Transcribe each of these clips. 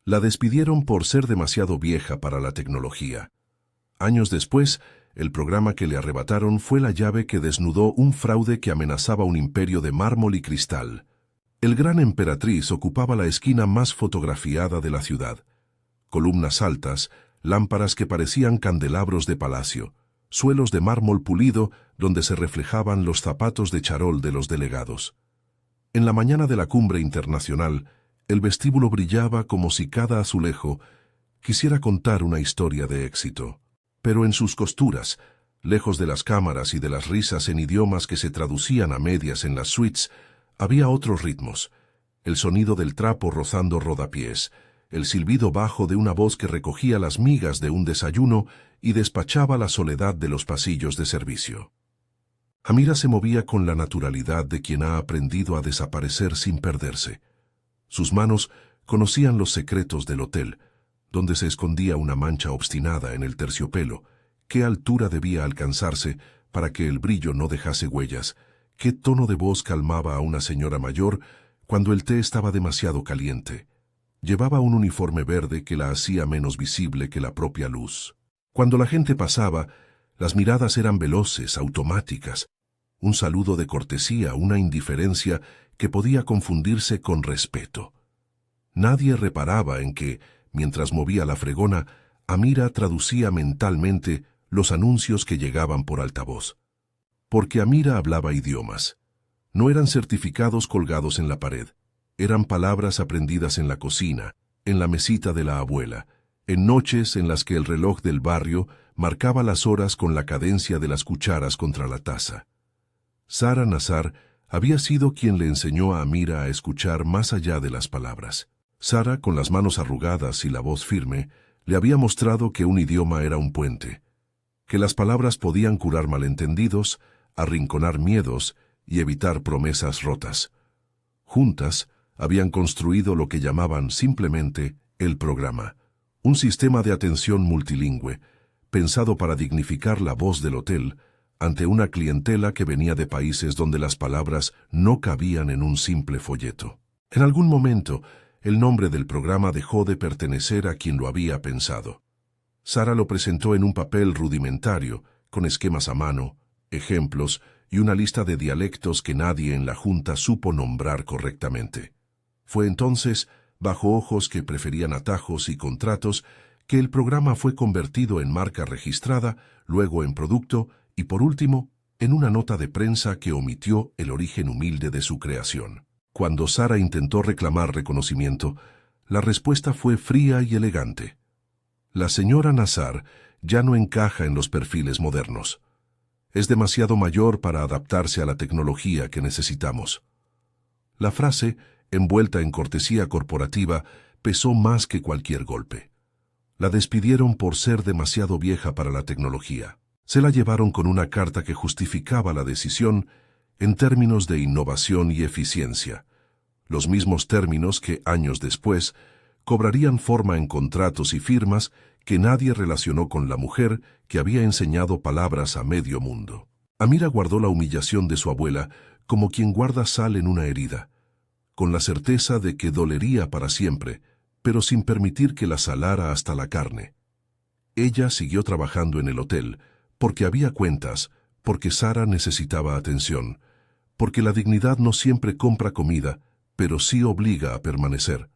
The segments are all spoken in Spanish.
La despidieron por ser demasiado vieja para la tecnología. Años después, el programa que le arrebataron fue la llave que desnudó un fraude que amenazaba un imperio de mármol y cristal. El Gran Emperatriz ocupaba la esquina más fotografiada de la ciudad. Columnas altas, lámparas que parecían candelabros de palacio, suelos de mármol pulido donde se reflejaban los zapatos de charol de los delegados. En la mañana de la cumbre internacional, el vestíbulo brillaba como si cada azulejo quisiera contar una historia de éxito. Pero en sus costuras, lejos de las cámaras y de las risas en idiomas que se traducían a medias en las suites, había otros ritmos: el sonido del trapo rozando rodapiés, el silbido bajo de una voz que recogía las migas de un desayuno y despachaba la soledad de los pasillos de servicio. Amira se movía con la naturalidad de quien ha aprendido a desaparecer sin perderse. Sus manos conocían los secretos del hotel, donde se escondía una mancha obstinada en el terciopelo, qué altura debía alcanzarse para que el brillo no dejase huellas, qué tono de voz calmaba a una señora mayor cuando el té estaba demasiado caliente. Llevaba un uniforme verde que la hacía menos visible que la propia luz. Cuando la gente pasaba, las miradas eran veloces, automáticas. Un saludo de cortesía, una indiferencia que podía confundirse con respeto. Nadie reparaba en que, mientras movía la fregona, Amira traducía mentalmente los anuncios que llegaban por altavoz. Porque Amira hablaba idiomas. No eran certificados colgados en la pared. Eran palabras aprendidas en la cocina, en la mesita de la abuela, en noches en las que el reloj del barrio marcaba las horas con la cadencia de las cucharas contra la taza. Sara Nazar había sido quien le enseñó a Amira a escuchar más allá de las palabras. Sara, con las manos arrugadas y la voz firme, le había mostrado que un idioma era un puente, que las palabras podían curar malentendidos, arrinconar miedos y evitar promesas rotas. Juntas, habían construido lo que llamaban simplemente el programa, un sistema de atención multilingüe, pensado para dignificar la voz del hotel ante una clientela que venía de países donde las palabras no cabían en un simple folleto. En algún momento, el nombre del programa dejó de pertenecer a quien lo había pensado. Sara lo presentó en un papel rudimentario, con esquemas a mano, ejemplos y una lista de dialectos que nadie en la junta supo nombrar correctamente. Fue entonces, bajo ojos que preferían atajos y contratos, que el programa fue convertido en marca registrada, luego en producto y, por último, en una nota de prensa que omitió el origen humilde de su creación. Cuando Sara intentó reclamar reconocimiento, la respuesta fue fría y elegante. La señora Nazar ya no encaja en los perfiles modernos. Es demasiado mayor para adaptarse a la tecnología que necesitamos. La frase, envuelta en cortesía corporativa, pesó más que cualquier golpe. La despidieron por ser demasiado vieja para la tecnología. Se la llevaron con una carta que justificaba la decisión en términos de innovación y eficiencia, los mismos términos que, años después, cobrarían forma en contratos y firmas que nadie relacionó con la mujer que había enseñado palabras a medio mundo. Amira guardó la humillación de su abuela como quien guarda sal en una herida, con la certeza de que dolería para siempre, pero sin permitir que la salara hasta la carne. Ella siguió trabajando en el hotel, porque había cuentas, porque Sara necesitaba atención, porque la dignidad no siempre compra comida, pero sí obliga a permanecer.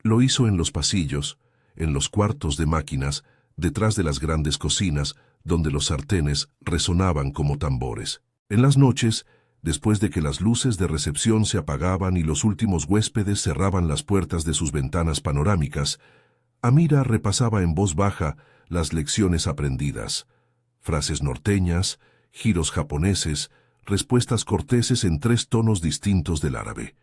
Lo hizo en los pasillos, en los cuartos de máquinas, detrás de las grandes cocinas, donde los sartenes resonaban como tambores. En las noches, después de que las luces de recepción se apagaban y los últimos huéspedes cerraban las puertas de sus ventanas panorámicas, Amira repasaba en voz baja las lecciones aprendidas, frases norteñas, giros japoneses, respuestas corteses en 3 tonos distintos del árabe.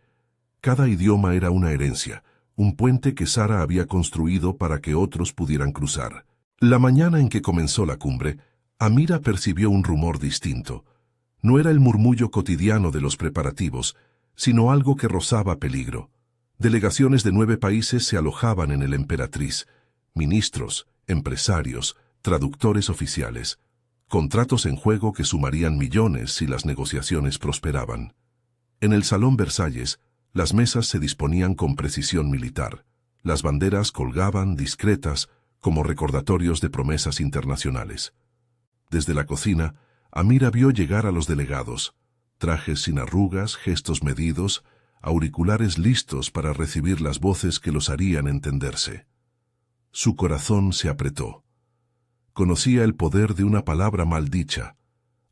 Cada idioma era una herencia, un puente que Sara había construido para que otros pudieran cruzar. La mañana en que comenzó la cumbre, Amira percibió un rumor distinto. No era el murmullo cotidiano de los preparativos, sino algo que rozaba peligro. Delegaciones de 9 países se alojaban en el Emperatriz, ministros, empresarios, traductores oficiales, contratos en juego que sumarían millones si las negociaciones prosperaban. En el Salón Versalles, las mesas se disponían con precisión militar. Las banderas colgaban discretas como recordatorios de promesas internacionales. Desde la cocina, Amira vio llegar a los delegados, trajes sin arrugas, gestos medidos, auriculares listos para recibir las voces que los harían entenderse. Su corazón se apretó. Conocía el poder de una palabra mal dicha.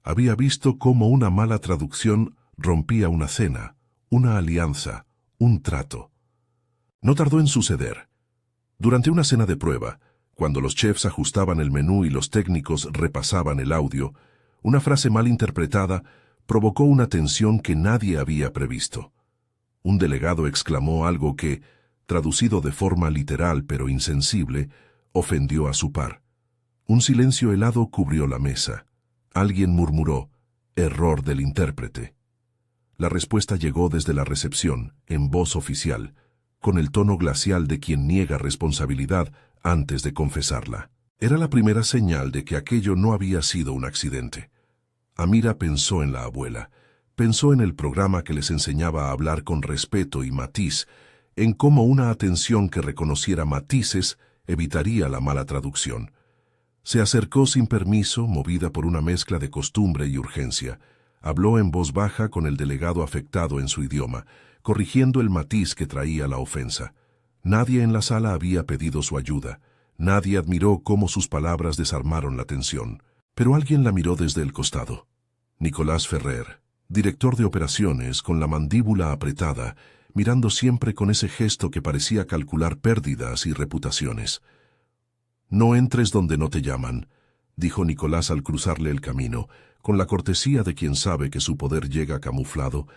Había visto cómo una mala traducción rompía una cena, una alianza, un trato. No tardó en suceder. Durante una cena de prueba, cuando los chefs ajustaban el menú y los técnicos repasaban el audio, una frase mal interpretada provocó una tensión que nadie había previsto. Un delegado exclamó algo que, traducido de forma literal pero insensible, ofendió a su par. Un silencio helado cubrió la mesa. Alguien murmuró, «Error del intérprete». La respuesta llegó desde la recepción, en voz oficial, con el tono glacial de quien niega responsabilidad antes de confesarla. Era la primera señal de que aquello no había sido un accidente. Amira pensó en la abuela, pensó en el programa que les enseñaba a hablar con respeto y matiz, en cómo una atención que reconociera matices evitaría la mala traducción. Se acercó sin permiso, movida por una mezcla de costumbre y urgencia. Habló en voz baja con el delegado afectado en su idioma, corrigiendo el matiz que traía la ofensa. Nadie en la sala había pedido su ayuda. Nadie admiró cómo sus palabras desarmaron la tensión. Pero alguien la miró desde el costado. Nicolás Ferrer, director de operaciones, con la mandíbula apretada, mirando siempre con ese gesto que parecía calcular pérdidas y reputaciones. «No entres donde no te llaman», dijo Nicolás al cruzarle el camino, con la cortesía de quien sabe que su poder llega camuflado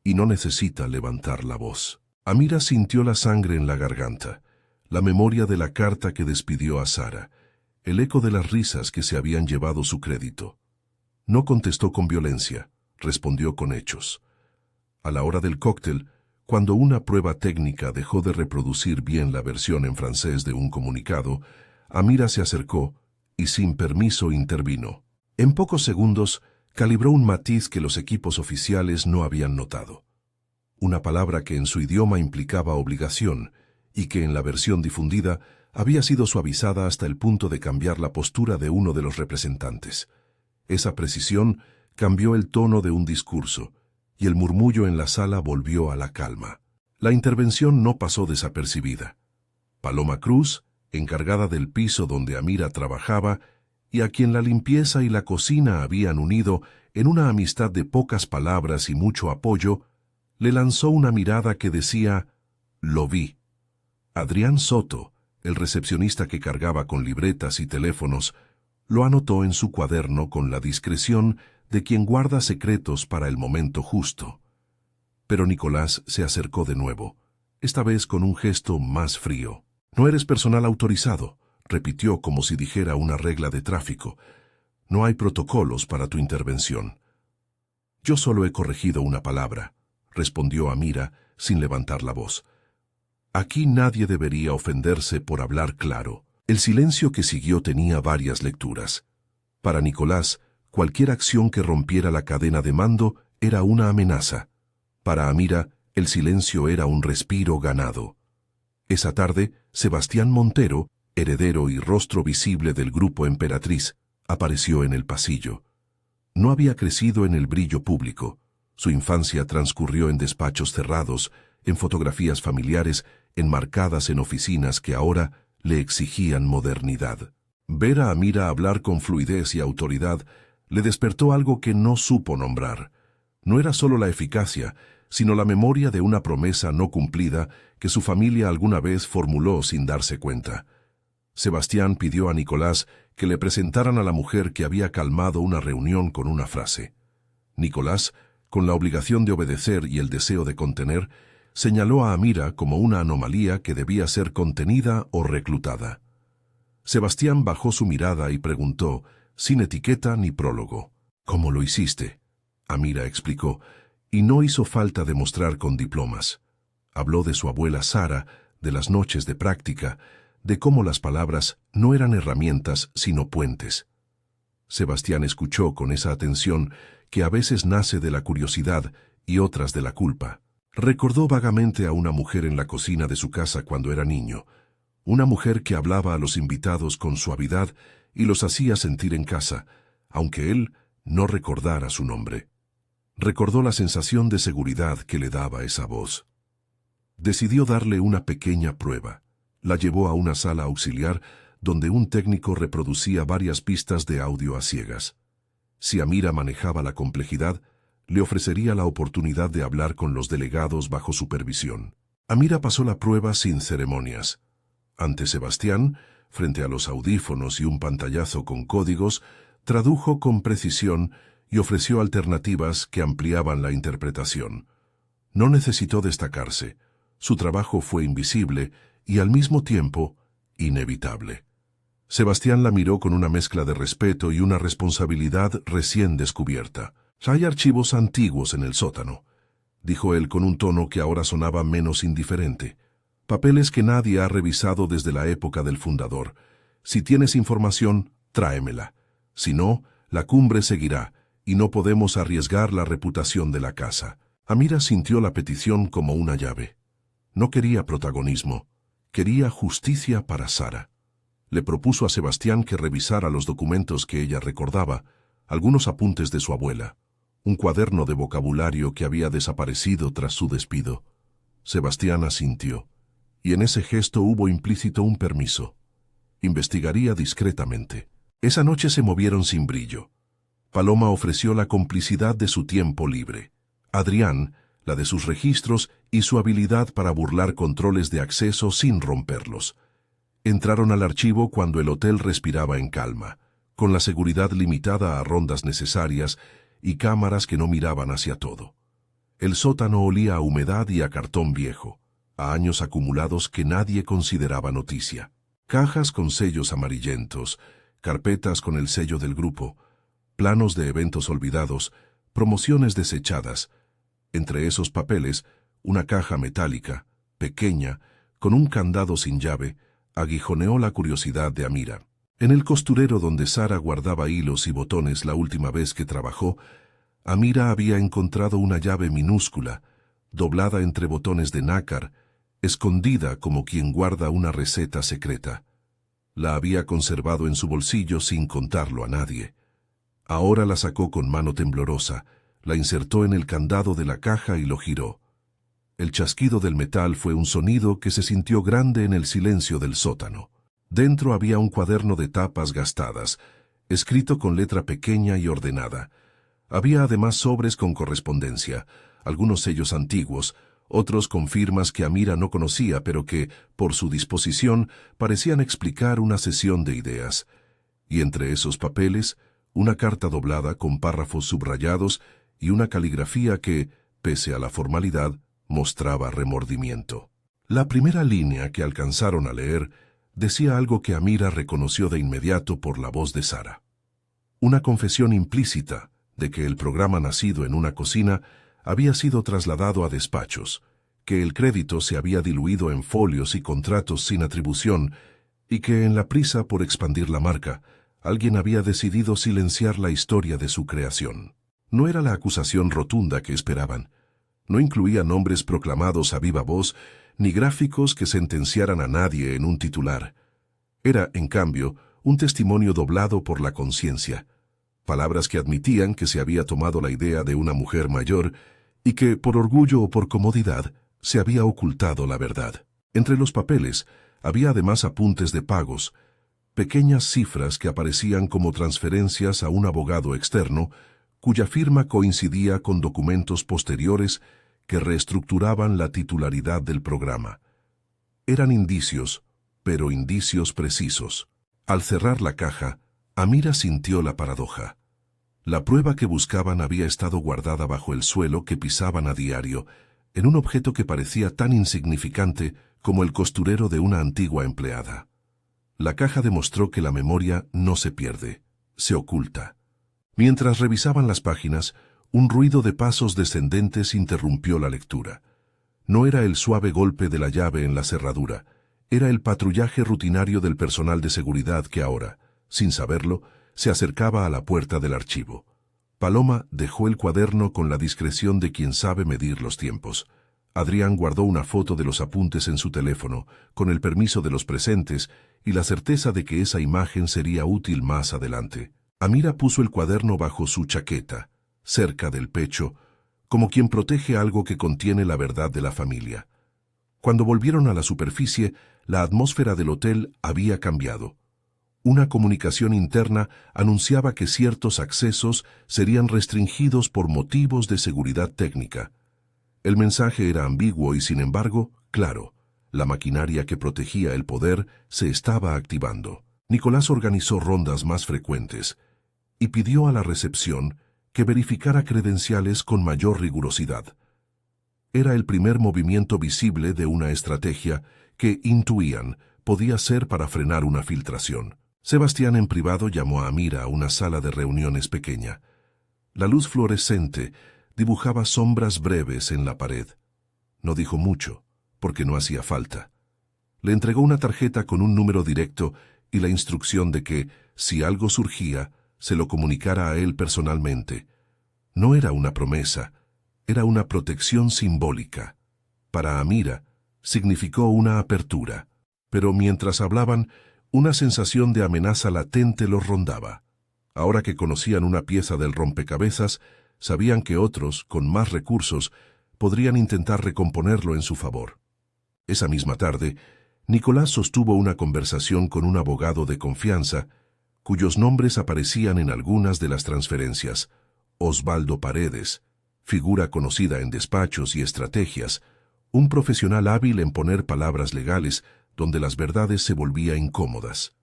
y no necesita levantar la voz. Amira sintió la sangre en la garganta, la memoria de la carta que despidió a Sara, el eco de las risas que se habían llevado su crédito. No contestó con violencia, respondió con hechos. A la hora del cóctel, cuando una prueba técnica dejó de reproducir bien la versión en francés de un comunicado, Amira se acercó y sin permiso intervino. En pocos segundos, calibró un matiz que los equipos oficiales no habían notado. Una palabra que en su idioma implicaba obligación y que en la versión difundida había sido suavizada hasta el punto de cambiar la postura de uno de los representantes. Esa precisión cambió el tono de un discurso y el murmullo en la sala volvió a la calma. La intervención no pasó desapercibida. Paloma Cruz, encargada del piso donde Amira trabajaba y a quien la limpieza y la cocina habían unido en una amistad de pocas palabras y mucho apoyo, le lanzó una mirada que decía, «Lo vi». Adrián Soto, el recepcionista que cargaba con libretas y teléfonos, lo anotó en su cuaderno con la discreción de quien guarda secretos para el momento justo. Pero Nicolás se acercó de nuevo, esta vez con un gesto más frío. «No eres personal autorizado», repitió como si dijera una regla de tráfico. «No hay protocolos para tu intervención». «Yo solo he corregido una palabra», respondió Amira sin levantar la voz. «Aquí nadie debería ofenderse por hablar claro». El silencio que siguió tenía varias lecturas. Para Nicolás, cualquier acción que rompiera la cadena de mando era una amenaza. Para Amira, el silencio era un respiro ganado. Esa tarde, Sebastián Montero, heredero y rostro visible del grupo Emperatriz, apareció en el pasillo. No había crecido en el brillo público. Su infancia transcurrió en despachos cerrados, en fotografías familiares, enmarcadas en oficinas que ahora le exigían modernidad. Ver a Amira hablar con fluidez y autoridad le despertó algo que no supo nombrar. No era solo la eficacia, sino la memoria de una promesa no cumplida que su familia alguna vez formuló sin darse cuenta. Sebastián pidió a Nicolás que le presentaran a la mujer que había calmado una reunión con una frase. Nicolás, con la obligación de obedecer y el deseo de contener, señaló a Amira como una anomalía que debía ser contenida o reclutada. Sebastián bajó su mirada y preguntó, sin etiqueta ni prólogo, «¿Cómo lo hiciste?». Amira explicó, y no hizo falta demostrar con diplomas. Habló de su abuela Sara, de las noches de práctica, de cómo las palabras no eran herramientas sino puentes. Sebastián escuchó con esa atención que a veces nace de la curiosidad y otras de la culpa. Recordó vagamente a una mujer en la cocina de su casa cuando era niño, una mujer que hablaba a los invitados con suavidad y los hacía sentir en casa, aunque él no recordara su nombre. Recordó la sensación de seguridad que le daba esa voz. Decidió darle una pequeña prueba. La llevó a una sala auxiliar donde un técnico reproducía varias pistas de audio a ciegas. Si Amira manejaba la complejidad, le ofrecería la oportunidad de hablar con los delegados bajo supervisión. Amira pasó la prueba sin ceremonias. Ante Sebastián, frente a los audífonos y un pantallazo con códigos, tradujo con precisión y ofreció alternativas que ampliaban la interpretación. No necesitó destacarse. Su trabajo fue invisible y al mismo tiempo inevitable. Sebastián la miró con una mezcla de respeto y una responsabilidad recién descubierta. «Hay archivos antiguos en el sótano», dijo él con un tono que ahora sonaba menos indiferente. «Papeles que nadie ha revisado desde la época del fundador. Si tienes información, tráemela. Si no, la cumbre seguirá, y no podemos arriesgar la reputación de la casa». Amira sintió la petición como una llave. No quería protagonismo, quería justicia para Sara. Le propuso a Sebastián que revisara los documentos que ella recordaba, algunos apuntes de su abuela, un cuaderno de vocabulario que había desaparecido tras su despido. Sebastián asintió, y en ese gesto hubo implícito un permiso. Investigaría discretamente. Esa noche se movieron sin brillo. Paloma ofreció la complicidad de su tiempo libre. Adrián, la de sus registros y su habilidad para burlar controles de acceso sin romperlos. Entraron al archivo cuando el hotel respiraba en calma, con la seguridad limitada a rondas necesarias y cámaras que no miraban hacia todo. El sótano olía a humedad y a cartón viejo, a años acumulados que nadie consideraba noticia. Cajas con sellos amarillentos, carpetas con el sello del grupo, planos de eventos olvidados, promociones desechadas. Entre esos papeles, una caja metálica, pequeña, con un candado sin llave, aguijoneó la curiosidad de Amira. En el costurero donde Sara guardaba hilos y botones la última vez que trabajó, Amira había encontrado una llave minúscula, doblada entre botones de nácar, escondida como quien guarda una receta secreta. La había conservado en su bolsillo sin contarlo a nadie. Ahora la sacó con mano temblorosa, la insertó en el candado de la caja y lo giró. El chasquido del metal fue un sonido que se sintió grande en el silencio del sótano. Dentro había un cuaderno de tapas gastadas, escrito con letra pequeña y ordenada. Había además sobres con correspondencia, algunos sellos antiguos, otros con firmas que Amira no conocía pero que, por su disposición, parecían explicar una sesión de ideas. Y entre esos papeles, una carta doblada con párrafos subrayados y una caligrafía que, pese a la formalidad, mostraba remordimiento. La primera línea que alcanzaron a leer decía algo que Amira reconoció de inmediato por la voz de Sara. Una confesión implícita de que el programa nacido en una cocina había sido trasladado a despachos, que el crédito se había diluido en folios y contratos sin atribución y que en la prisa por expandir la marca, alguien había decidido silenciar la historia de su creación. No era la acusación rotunda que esperaban. No incluía nombres proclamados a viva voz, ni gráficos que sentenciaran a nadie en un titular. Era, en cambio, un testimonio doblado por la conciencia. Palabras que admitían que se había tomado la idea de una mujer mayor y que, por orgullo o por comodidad, se había ocultado la verdad. Entre los papeles había además apuntes de pagos, pequeñas cifras que aparecían como transferencias a un abogado externo, cuya firma coincidía con documentos posteriores que reestructuraban la titularidad del programa. Eran indicios, pero indicios precisos. Al cerrar la caja, Amira sintió la paradoja. La prueba que buscaban había estado guardada bajo el suelo que pisaban a diario, en un objeto que parecía tan insignificante como el costurero de una antigua empleada. La caja demostró que la memoria no se pierde, se oculta. Mientras revisaban las páginas, un ruido de pasos descendentes interrumpió la lectura. No era el suave golpe de la llave en la cerradura, era el patrullaje rutinario del personal de seguridad que ahora, sin saberlo, se acercaba a la puerta del archivo. Paloma dejó el cuaderno con la discreción de quien sabe medir los tiempos. Adrián guardó una foto de los apuntes en su teléfono, con el permiso de los presentes y la certeza de que esa imagen sería útil más adelante. Amira puso el cuaderno bajo su chaqueta, cerca del pecho, como quien protege algo que contiene la verdad de la familia. Cuando volvieron a la superficie, la atmósfera del hotel había cambiado. Una comunicación interna anunciaba que ciertos accesos serían restringidos por motivos de seguridad técnica. El mensaje era ambiguo y, sin embargo, claro. La maquinaria que protegía el poder se estaba activando. Nicolás organizó rondas más frecuentes y pidió a la recepción que verificara credenciales con mayor rigurosidad. Era el primer movimiento visible de una estrategia que, intuían, podía ser para frenar una filtración. Sebastián en privado llamó a Amira a una sala de reuniones pequeña. La luz fluorescente dibujaba sombras breves en la pared. No dijo mucho, porque no hacía falta. Le entregó una tarjeta con un número directo y la instrucción de que, si algo surgía, se lo comunicara a él personalmente. No era una promesa, era una protección simbólica. Para Amira, significó una apertura, pero mientras hablaban, una sensación de amenaza latente los rondaba. Ahora que conocían una pieza del rompecabezas, sabían que otros, con más recursos, podrían intentar recomponerlo en su favor. Esa misma tarde, Nicolás sostuvo una conversación con un abogado de confianza, cuyos nombres aparecían en algunas de las transferencias: Osvaldo Paredes, figura conocida en despachos y estrategias, un profesional hábil en poner palabras legales donde las verdades se volvían incómodas.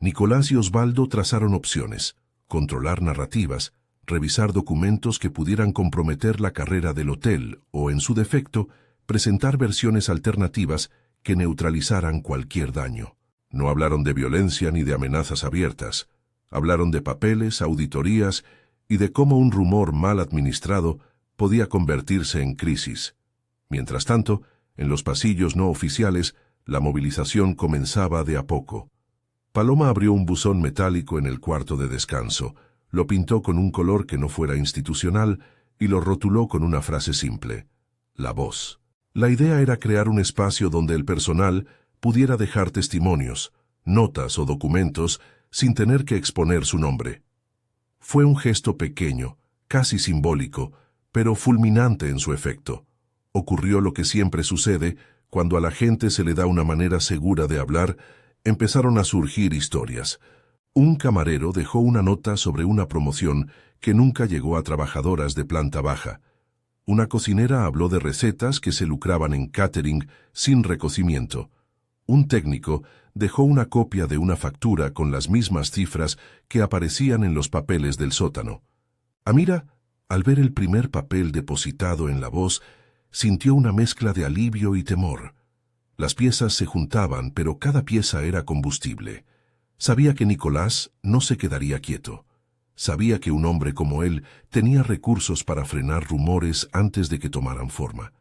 Nicolás y Osvaldo trazaron opciones: controlar narrativas, revisar documentos que pudieran comprometer la carrera del hotel o, en su defecto, presentar versiones alternativas que neutralizaran cualquier daño. No hablaron de violencia ni de amenazas abiertas. Hablaron de papeles, auditorías y de cómo un rumor mal administrado podía convertirse en crisis. Mientras tanto, en los pasillos no oficiales, la movilización comenzaba de a poco. Paloma abrió un buzón metálico en el cuarto de descanso, lo pintó con un color que no fuera institucional y lo rotuló con una frase simple: La Voz. La idea era crear un espacio donde el personal pudiera dejar testimonios, notas o documentos sin tener que exponer su nombre. Fue un gesto pequeño, casi simbólico, pero fulminante en su efecto. Ocurrió lo que siempre sucede cuando a la gente se le da una manera segura de hablar. Empezaron a surgir historias. Un camarero dejó una nota sobre una promoción que nunca llegó a trabajadoras de planta baja. Una cocinera habló de recetas que se lucraban en catering sin recocimiento. Un técnico dejó una copia de una factura con las mismas cifras que aparecían en los papeles del sótano. Amira, al ver el primer papel depositado en La Voz, sintió una mezcla de alivio y temor. Las piezas se juntaban, pero cada pieza era combustible. Sabía que Nicolás no se quedaría quieto. Sabía que un hombre como él tenía recursos para frenar rumores antes de que tomaran forma.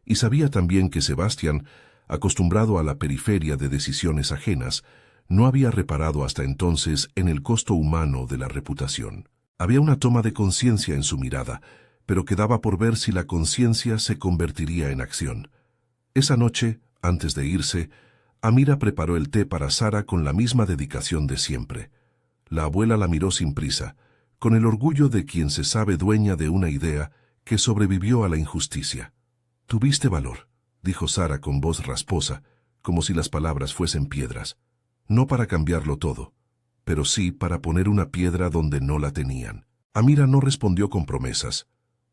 Y sabía también que Sebastián, acostumbrado a la periferia de decisiones ajenas, no había reparado hasta entonces en el costo humano de la reputación. Había una toma de conciencia en su mirada, pero quedaba por ver si la conciencia se convertiría en acción. Esa noche, antes de irse, Amira preparó el té para Sara con la misma dedicación de siempre. La abuela la miró sin prisa, con el orgullo de quien se sabe dueña de una idea que sobrevivió a la injusticia. «Tuviste valor», dijo Sara con voz rasposa, como si las palabras fuesen piedras. No para cambiarlo todo, pero sí para poner una piedra donde no la tenían. Amira no respondió con promesas.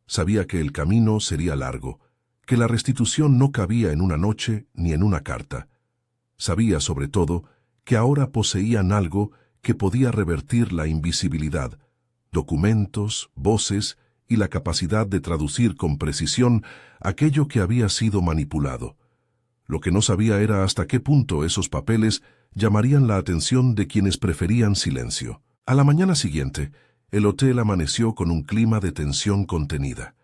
Sabía que el camino sería largo, que la restitución no cabía en una noche ni en una carta. Sabía, sobre todo, que ahora poseían algo que podía revertir la invisibilidad: documentos, voces y la capacidad de traducir con precisión aquello que había sido manipulado. Lo que no sabía era hasta qué punto esos papeles llamarían la atención de quienes preferían silencio. A la mañana siguiente, el hotel amaneció con un clima de tensión contenida.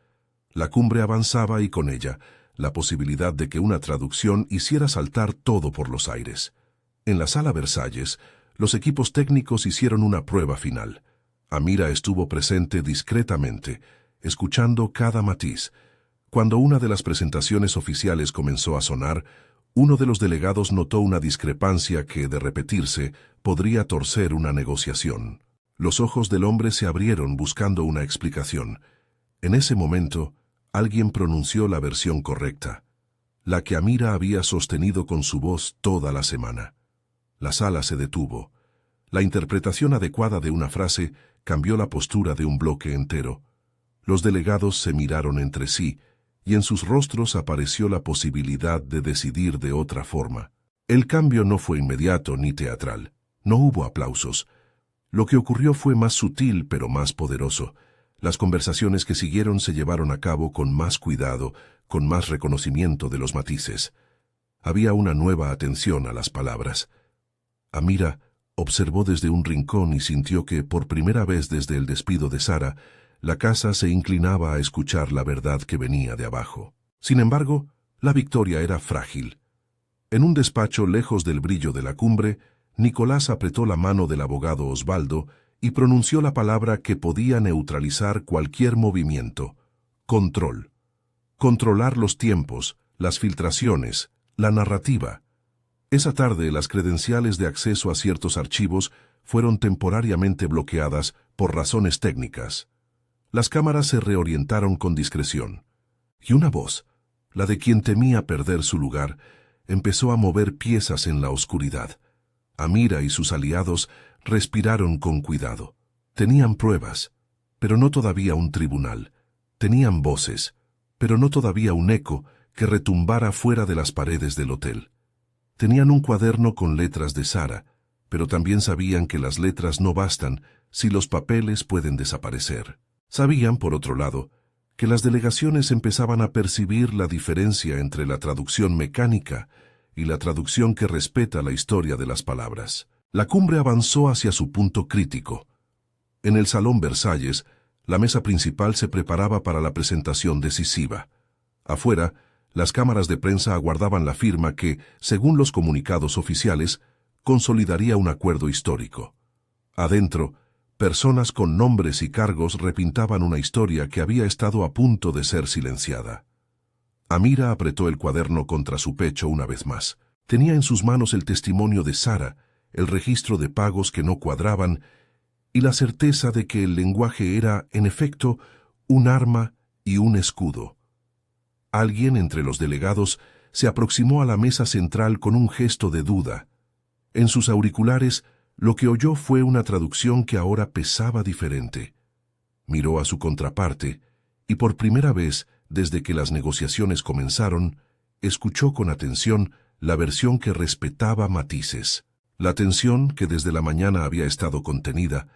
La cumbre avanzaba y con ella la posibilidad de que una traducción hiciera saltar todo por los aires. En la sala Versalles, los equipos técnicos hicieron una prueba final. Amira estuvo presente discretamente, escuchando cada matiz, Cuando una de las presentaciones oficiales comenzó a sonar, uno de los delegados notó una discrepancia que, de repetirse, podría torcer una negociación. Los ojos del hombre se abrieron buscando una explicación. En ese momento, alguien pronunció la versión correcta, la que Amira había sostenido con su voz toda la semana. La sala se detuvo. La interpretación adecuada de una frase cambió la postura de un bloque entero. Los delegados se miraron entre sí, y en sus rostros apareció la posibilidad de decidir de otra forma. El cambio no fue inmediato ni teatral. No hubo aplausos. Lo que ocurrió fue más sutil pero más poderoso. Las conversaciones que siguieron se llevaron a cabo con más cuidado, con más reconocimiento de los matices. Había una nueva atención a las palabras. Amira observó desde un rincón y sintió que, por primera vez desde el despido de Sara, la casa se inclinaba a escuchar la verdad que venía de abajo. Sin embargo, la victoria era frágil. En un despacho lejos del brillo de la cumbre, Nicolás apretó la mano del abogado Osvaldo y pronunció la palabra que podía neutralizar cualquier movimiento: control. Controlar los tiempos, las filtraciones, la narrativa. Esa tarde las credenciales de acceso a ciertos archivos fueron temporariamente bloqueadas por razones técnicas. Las cámaras se reorientaron con discreción, y una voz, la de quien temía perder su lugar, empezó a mover piezas en la oscuridad. Amira y sus aliados respiraron con cuidado. Tenían pruebas, pero no todavía un tribunal. Tenían voces, pero no todavía un eco que retumbara fuera de las paredes del hotel. Tenían un cuaderno con letras de Sara, pero también sabían que las letras no bastan si los papeles pueden desaparecer. Sabían, por otro lado, que las delegaciones empezaban a percibir la diferencia entre la traducción mecánica y la traducción que respeta la historia de las palabras. La cumbre avanzó hacia su punto crítico. En el Salón Versalles, la mesa principal se preparaba para la presentación decisiva. Afuera, las cámaras de prensa aguardaban la firma que, según los comunicados oficiales, consolidaría un acuerdo histórico. Adentro, personas con nombres y cargos repintaban una historia que había estado a punto de ser silenciada. Amira apretó el cuaderno contra su pecho una vez más. Tenía en sus manos el testimonio de Sara, el registro de pagos que no cuadraban y la certeza de que el lenguaje era, en efecto, un arma y un escudo. Alguien entre los delegados se aproximó a la mesa central con un gesto de duda. En sus auriculares, lo que oyó fue una traducción que ahora pesaba diferente. Miró a su contraparte y por primera vez, desde que las negociaciones comenzaron, escuchó con atención la versión que respetaba matices. La tensión, que desde la mañana había estado contenida,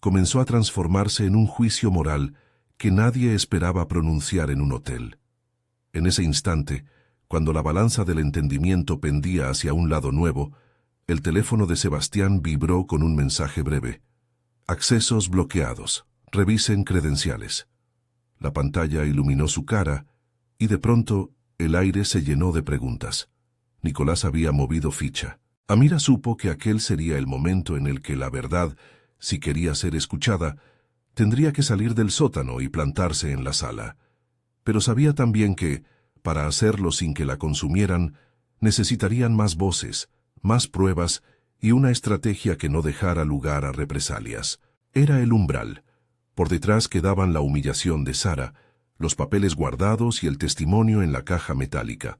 comenzó a transformarse en un juicio moral que nadie esperaba pronunciar en un hotel. En ese instante, cuando la balanza del entendimiento pendía hacia un lado nuevo, el teléfono de Sebastián vibró con un mensaje breve. Accesos bloqueados. Revisen credenciales. La pantalla iluminó su cara y de pronto el aire se llenó de preguntas. Nicolás había movido ficha. Amira supo que aquel sería el momento en el que la verdad, si quería ser escuchada, tendría que salir del sótano y plantarse en la sala. Pero sabía también que, para hacerlo sin que la consumieran, necesitarían más voces, más pruebas y una estrategia que no dejara lugar a represalias. Era el umbral. Por detrás quedaban la humillación de Sara, los papeles guardados y el testimonio en la caja metálica.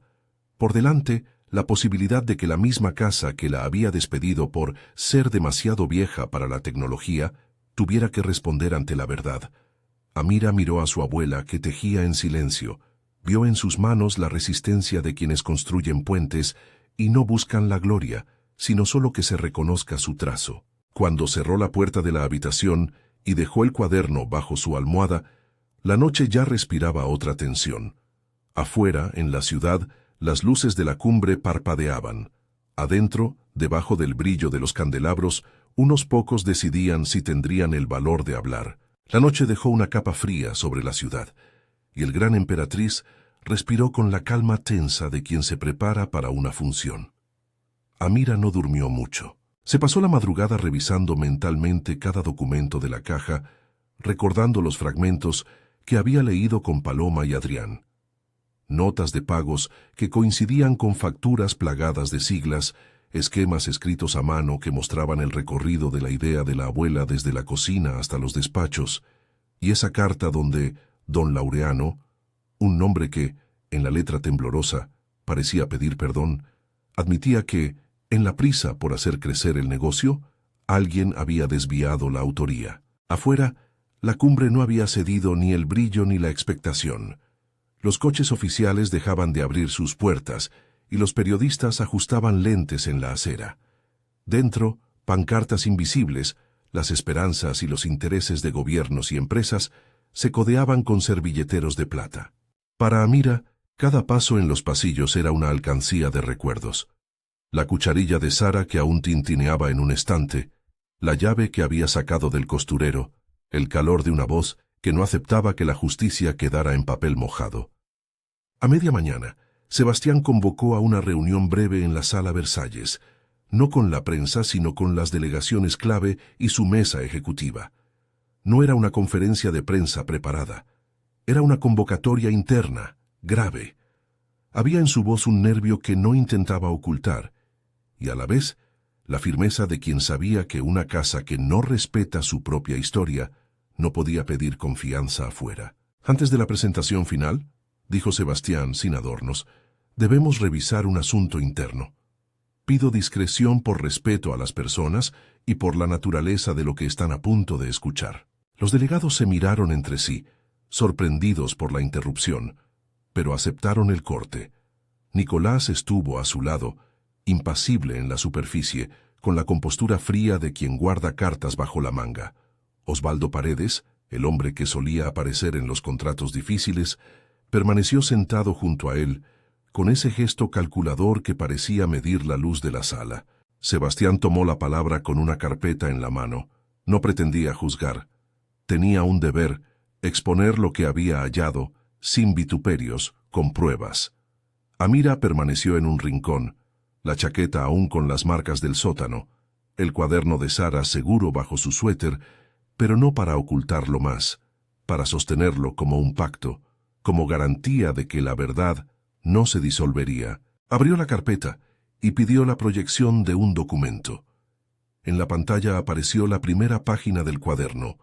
Por delante, la posibilidad de que la misma casa que la había despedido por ser demasiado vieja para la tecnología tuviera que responder ante la verdad. Amira miró a su abuela, que tejía en silencio. Vio en sus manos la resistencia de quienes construyen puentes y no buscan la gloria, sino solo que se reconozca su trazo. Cuando cerró la puerta de la habitación y dejó el cuaderno bajo su almohada, la noche ya respiraba otra tensión. Afuera, en la ciudad, las luces de la cumbre parpadeaban. Adentro, debajo del brillo de los candelabros, unos pocos decidían si tendrían el valor de hablar. La noche dejó una capa fría sobre la ciudad, y el gran emperatriz respiró con la calma tensa de quien se prepara para una función. Amira no durmió mucho. Se pasó la madrugada revisando mentalmente cada documento de la caja, recordando los fragmentos que había leído con Paloma y Adrián. notas de pagos que coincidían con facturas plagadas de siglas, esquemas escritos a mano que mostraban el recorrido de la idea de la abuela desde la cocina hasta los despachos, y esa carta donde don Laureano, un nombre que, en la letra temblorosa, parecía pedir perdón, admitía que, en la prisa por hacer crecer el negocio, alguien había desviado la autoría. Afuera, la cumbre no había cedido ni el brillo ni la expectación. Los coches oficiales dejaban de abrir sus puertas y los periodistas ajustaban lentes en la acera. Dentro, pancartas invisibles, las esperanzas y los intereses de gobiernos y empresas se codeaban con servilleteros de plata. Para Amira, cada paso en los pasillos era una alcancía de recuerdos. La cucharilla de Sara que aún tintineaba en un estante, la llave que había sacado del costurero, el calor de una voz que no aceptaba que la justicia quedara en papel mojado. A media mañana, Sebastián convocó a una reunión breve en la sala Versalles, no con la prensa sino con las delegaciones clave y su mesa ejecutiva. No era una conferencia de prensa preparada, era una convocatoria interna, grave. Había en su voz un nervio que no intentaba ocultar, y a la vez la firmeza de quien sabía que una casa que no respeta su propia historia no podía pedir confianza afuera. Antes de la presentación final, dijo Sebastián sin adornos, debemos revisar un asunto interno. Pido discreción por respeto a las personas y por la naturaleza de lo que están a punto de escuchar. Los delegados se miraron entre sí, sorprendidos por la interrupción, pero aceptaron el corte. Nicolás estuvo a su lado, impasible en la superficie, con la compostura fría de quien guarda cartas bajo la manga. Osvaldo Paredes, el hombre que solía aparecer en los contratos difíciles, permaneció sentado junto a él, con ese gesto calculador que parecía medir la luz de la sala. Sebastián tomó la palabra con una carpeta en la mano. No pretendía juzgar. Tenía un deber, exponer lo que había hallado, sin vituperios, con pruebas. Amira permaneció en un rincón, la chaqueta aún con las marcas del sótano, el cuaderno de Sara seguro bajo su suéter, pero no para ocultarlo más, para sostenerlo como un pacto, como garantía de que la verdad no se disolvería. Abrió la carpeta y pidió la proyección de un documento. En la pantalla apareció la primera página del cuaderno,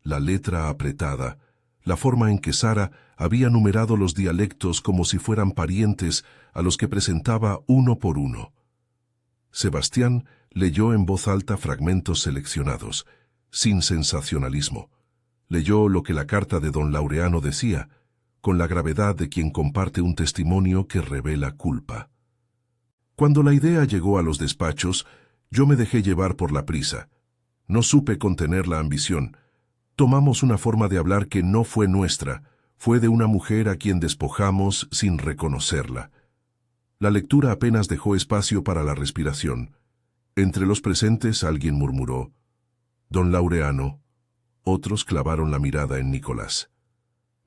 la letra apretada, la forma en que Sara había numerado los dialectos como si fueran parientes a los que presentaba uno por uno. Sebastián leyó en voz alta fragmentos seleccionados, sin sensacionalismo. Leyó lo que la carta de don Laureano decía, con la gravedad de quien comparte un testimonio que revela culpa. Cuando la idea llegó a los despachos, yo me dejé llevar por la prisa. No supe contener la ambición. Tomamos una forma de hablar que no fue nuestra, fue de una mujer a quien despojamos sin reconocerla. La lectura apenas dejó espacio para la respiración. Entre los presentes alguien murmuró, «Don Laureano». Otros clavaron la mirada en Nicolás.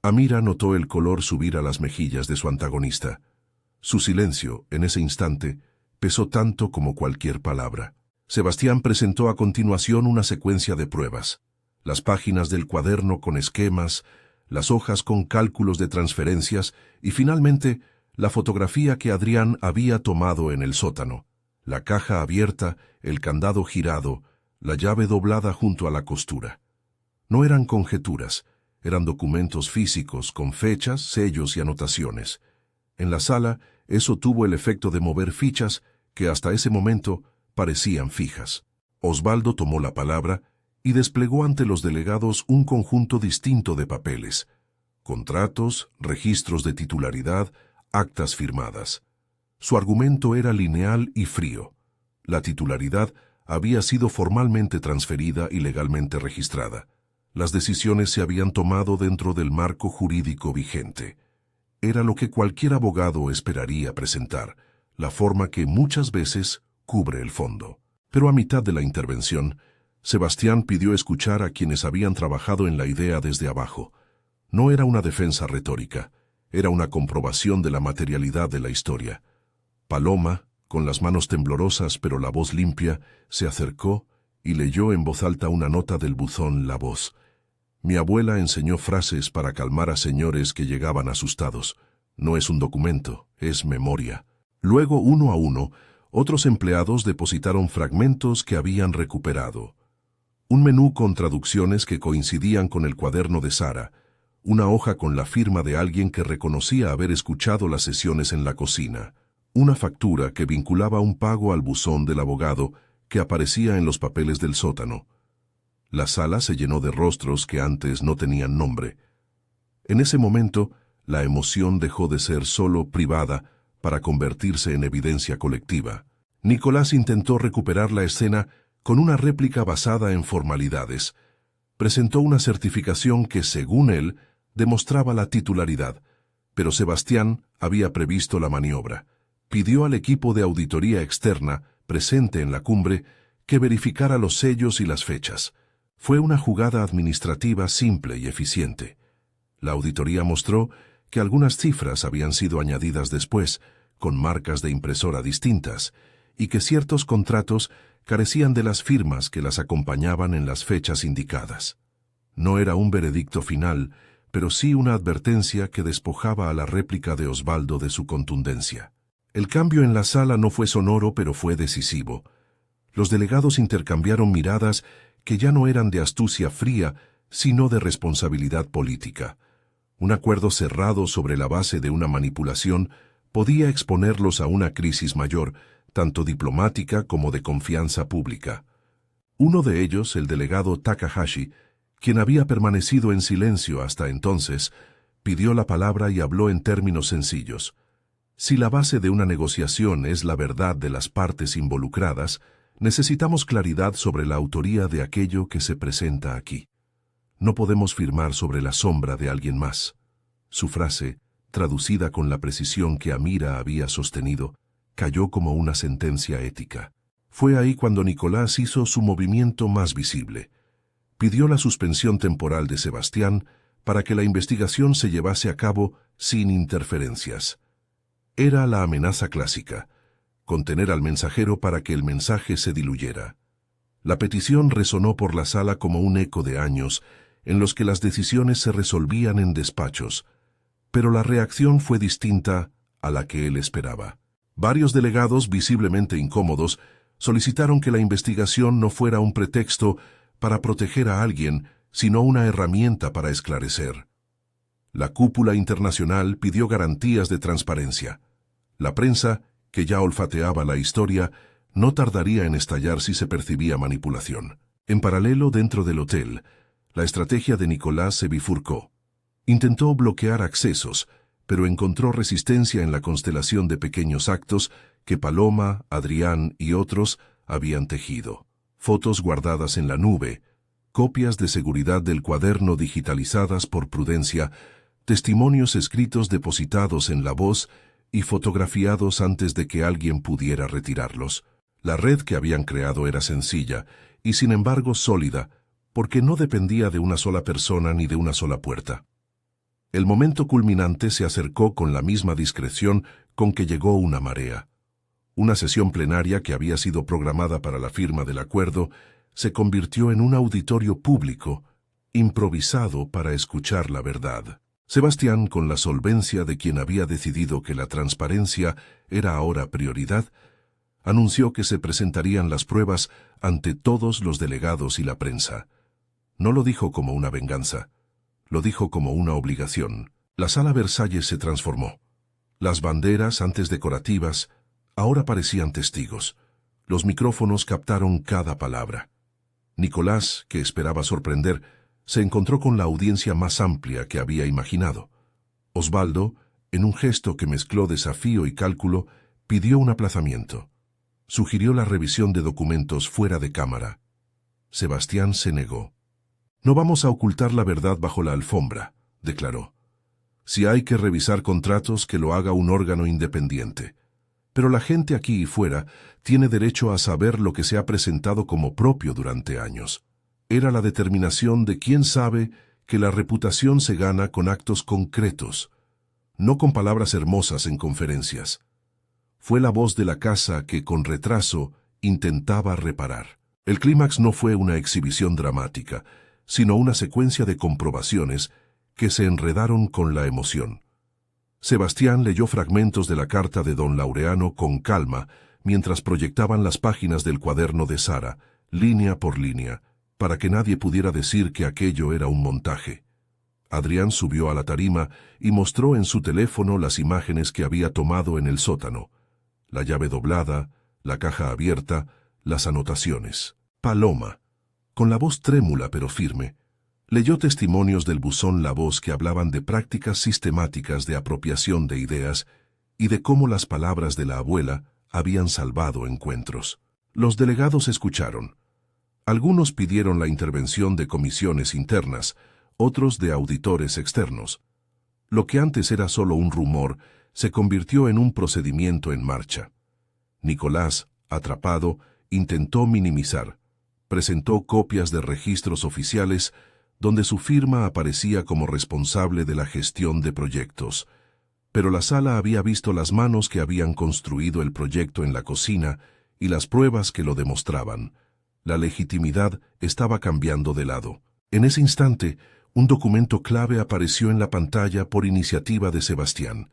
Amira notó el color subir a las mejillas de su antagonista. Su silencio, en ese instante, pesó tanto como cualquier palabra. Sebastián presentó a continuación una secuencia de pruebas. Las páginas del cuaderno con esquemas, las hojas con cálculos de transferencias y finalmente la fotografía que Adrián había tomado en el sótano, la caja abierta, el candado girado, la llave doblada junto a la costura. No eran conjeturas, eran documentos físicos con fechas, sellos y anotaciones. En la sala, eso tuvo el efecto de mover fichas que hasta ese momento parecían fijas. Osvaldo tomó la palabra y desplegó ante los delegados un conjunto distinto de papeles, contratos, registros de titularidad, actas firmadas. Su argumento era lineal y frío. La titularidad había sido formalmente transferida y legalmente registrada. Las decisiones se habían tomado dentro del marco jurídico vigente. Era lo que cualquier abogado esperaría presentar, la forma que muchas veces cubre el fondo. Pero a mitad de la intervención, Sebastián pidió escuchar a quienes habían trabajado en la idea desde abajo. No era una defensa retórica, era una comprobación de la materialidad de la historia. Paloma, con las manos temblorosas pero la voz limpia, se acercó y leyó en voz alta una nota del buzón La Voz. Mi abuela enseñó frases para calmar a señores que llegaban asustados. No es un documento, es memoria. Luego, uno a uno, otros empleados depositaron fragmentos que habían recuperado. Un menú con traducciones que coincidían con el cuaderno de Sara, una hoja con la firma de alguien que reconocía haber escuchado las sesiones en la cocina, una factura que vinculaba un pago al buzón del abogado que aparecía en los papeles del sótano. La sala se llenó de rostros que antes no tenían nombre. En ese momento, la emoción dejó de ser solo privada para convertirse en evidencia colectiva. Nicolás intentó recuperar la escena con una réplica basada en formalidades. Presentó una certificación que, según él, demostraba la titularidad, pero Sebastián había previsto la maniobra. Pidió al equipo de auditoría externa, presente en la cumbre, que verificara los sellos y las fechas. Fue una jugada administrativa simple y eficiente. La auditoría mostró que algunas cifras habían sido añadidas después, con marcas de impresora distintas, y que ciertos contratos carecían de las firmas que las acompañaban en las fechas indicadas. No era un veredicto final, pero sí una advertencia que despojaba a la réplica de Osvaldo de su contundencia. El cambio en la sala no fue sonoro, pero fue decisivo. Los delegados intercambiaron miradas que ya no eran de astucia fría, sino de responsabilidad política. Un acuerdo cerrado sobre la base de una manipulación podía exponerlos a una crisis mayor, tanto diplomática como de confianza pública. Uno de ellos, el delegado Takahashi, quien había permanecido en silencio hasta entonces, pidió la palabra y habló en términos sencillos. Si la base de una negociación es la verdad de las partes involucradas, necesitamos claridad sobre la autoría de aquello que se presenta aquí. No podemos firmar sobre la sombra de alguien más. Su frase, traducida con la precisión que Amira había sostenido, cayó como una sentencia ética. Fue ahí cuando Nicolás hizo su movimiento más visible. Pidió la suspensión temporal de Sebastián para que la investigación se llevase a cabo sin interferencias. Era la amenaza clásica: contener al mensajero para que el mensaje se diluyera. La petición resonó por la sala como un eco de años en los que las decisiones se resolvían en despachos, pero la reacción fue distinta a la que él esperaba. Varios delegados, visiblemente incómodos, solicitaron que la investigación no fuera un pretexto para proteger a alguien, sino una herramienta para esclarecer. La cúpula internacional pidió garantías de transparencia. La prensa, que ya olfateaba la historia, no tardaría en estallar si se percibía manipulación. En paralelo, dentro del hotel, la estrategia de Nicolás se bifurcó. Intentó bloquear accesos, pero encontró resistencia en la constelación de pequeños actos que Paloma, Adrián y otros habían tejido. Fotos guardadas en la nube, copias de seguridad del cuaderno digitalizadas por Prudencia, testimonios escritos depositados en La Voz y fotografiados antes de que alguien pudiera retirarlos. La red que habían creado era sencilla y sin embargo sólida, porque no dependía de una sola persona ni de una sola puerta. El momento culminante se acercó con la misma discreción con que llegó una marea. Una sesión plenaria que había sido programada para la firma del acuerdo se convirtió en un auditorio público, improvisado para escuchar la verdad. Sebastián, con la solvencia de quien había decidido que la transparencia era ahora prioridad, anunció que se presentarían las pruebas ante todos los delegados y la prensa. No lo dijo como una venganza, lo dijo como una obligación. La sala Versalles se transformó. Las banderas, antes decorativas, ahora parecían testigos. Los micrófonos captaron cada palabra. Nicolás, que esperaba sorprender, se encontró con la audiencia más amplia que había imaginado. Osvaldo, en un gesto que mezcló desafío y cálculo, pidió un aplazamiento. Sugirió la revisión de documentos fuera de cámara. Sebastián se negó. «No vamos a ocultar la verdad bajo la alfombra», declaró. «Si hay que revisar contratos, que lo haga un órgano independiente. Pero la gente aquí y fuera tiene derecho a saber lo que se ha presentado como propio durante años». Era la determinación de quien sabe que la reputación se gana con actos concretos, no con palabras hermosas en conferencias. Fue la voz de la casa que, con retraso, intentaba reparar. El clímax no fue una exhibición dramática, sino una secuencia de comprobaciones que se enredaron con la emoción. Sebastián leyó fragmentos de la carta de don Laureano con calma mientras proyectaban las páginas del cuaderno de Sara, línea por línea, para que nadie pudiera decir que aquello era un montaje. Adrián subió a la tarima y mostró en su teléfono las imágenes que había tomado en el sótano. La llave doblada, la caja abierta, las anotaciones. Paloma, con la voz trémula pero firme, leyó testimonios del buzón La Voz que hablaban de prácticas sistemáticas de apropiación de ideas y de cómo las palabras de la abuela habían salvado encuentros. Los delegados escucharon. Algunos pidieron la intervención de comisiones internas, otros de auditores externos. Lo que antes era solo un rumor se convirtió en un procedimiento en marcha. Nicolás, atrapado, intentó minimizar. Presentó copias de registros oficiales donde su firma aparecía como responsable de la gestión de proyectos. Pero la sala había visto las manos que habían construido el proyecto en la cocina y las pruebas que lo demostraban. La legitimidad estaba cambiando de lado. En ese instante, un documento clave apareció en la pantalla por iniciativa de Sebastián.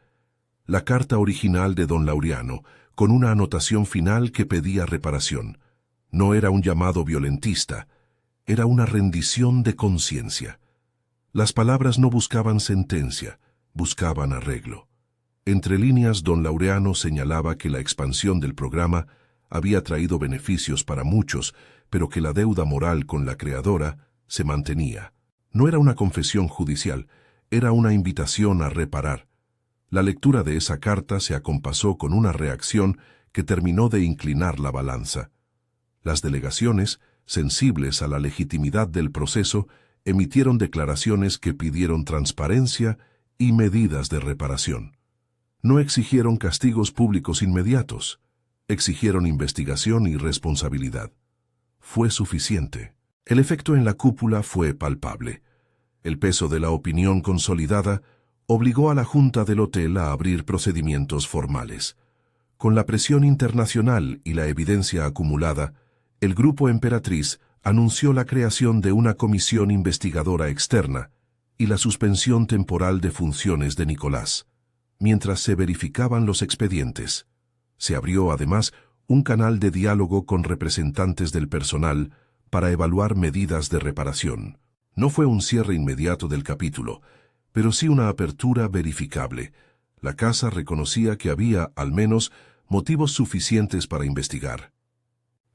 La carta original de don Laureano, con una anotación final que pedía reparación. No era un llamado violentista, era una rendición de conciencia. Las palabras no buscaban sentencia, buscaban arreglo. Entre líneas, don Laureano señalaba que la expansión del programa había traído beneficios para muchos, pero que la deuda moral con la creadora se mantenía. No era una confesión judicial, era una invitación a reparar. La lectura de esa carta se acompasó con una reacción que terminó de inclinar la balanza. Las delegaciones, sensibles a la legitimidad del proceso, emitieron declaraciones que pidieron transparencia y medidas de reparación. No exigieron castigos públicos inmediatos, exigieron investigación y responsabilidad. Fue suficiente. El efecto en la cúpula fue palpable. El peso de la opinión consolidada obligó a la Junta del Hotel a abrir procedimientos formales. Con la presión internacional y la evidencia acumulada, el Grupo Emperatriz anunció la creación de una comisión investigadora externa y la suspensión temporal de funciones de Nicolás, mientras se verificaban los expedientes. Se abrió además un canal de diálogo con representantes del personal para evaluar medidas de reparación. No fue un cierre inmediato del capítulo, pero sí una apertura verificable. La casa reconocía que había, al menos, motivos suficientes para investigar.